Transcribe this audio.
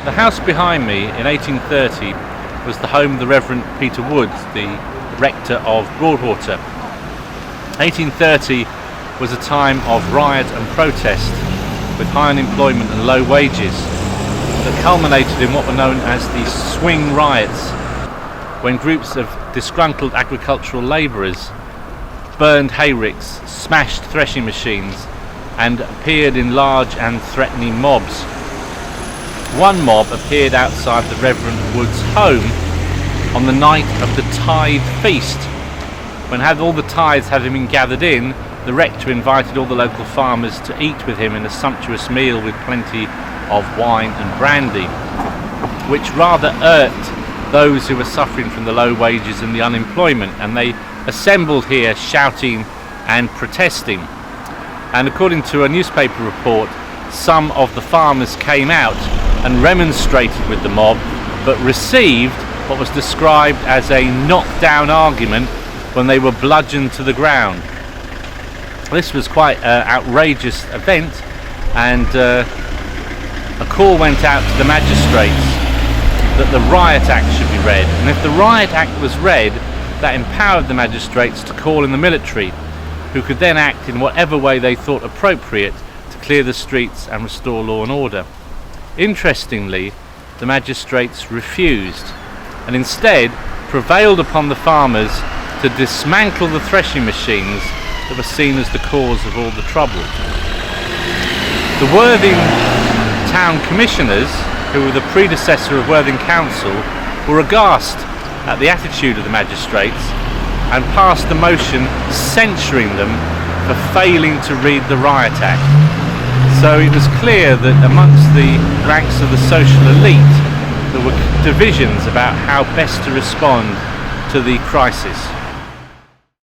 The house behind me in 1830 was the home of the Reverend Peter Woods, the rector of Broadwater. 1830 was a time of riot and protest with high unemployment and low wages that culminated in what were known as the swing riots, when groups of disgruntled agricultural labourers burned hayricks, smashed threshing machines and appeared in large and threatening mobs. One mob appeared outside the Reverend Wood's home on the night of the tithe feast. When all the tithes having been gathered in, the rector invited all the local farmers to eat with him in a sumptuous meal with plenty of wine and brandy, which rather irked those who were suffering from the low wages and the unemployment, and they assembled here shouting and protesting. And according to a newspaper report, some of the farmers came out and remonstrated with the mob, but received what was described as a knockdown argument when they were bludgeoned to the ground. This was quite an outrageous event, and a call went out to the magistrates that the Riot Act should be read, and if the Riot Act was read, that empowered the magistrates to call in the military, who could then act in whatever way they thought appropriate to clear the streets and restore law and order. Interestingly, the magistrates refused and instead prevailed upon the farmers to dismantle the threshing machines that were seen as the cause of all the trouble. The Worthing Town Commissioners, who were the predecessor of Worthing Council, were aghast at the attitude of the magistrates and passed a motion censuring them for failing to read the Riot Act. So it was clear that amongst the ranks of the social elite there were divisions about how best to respond to the crisis.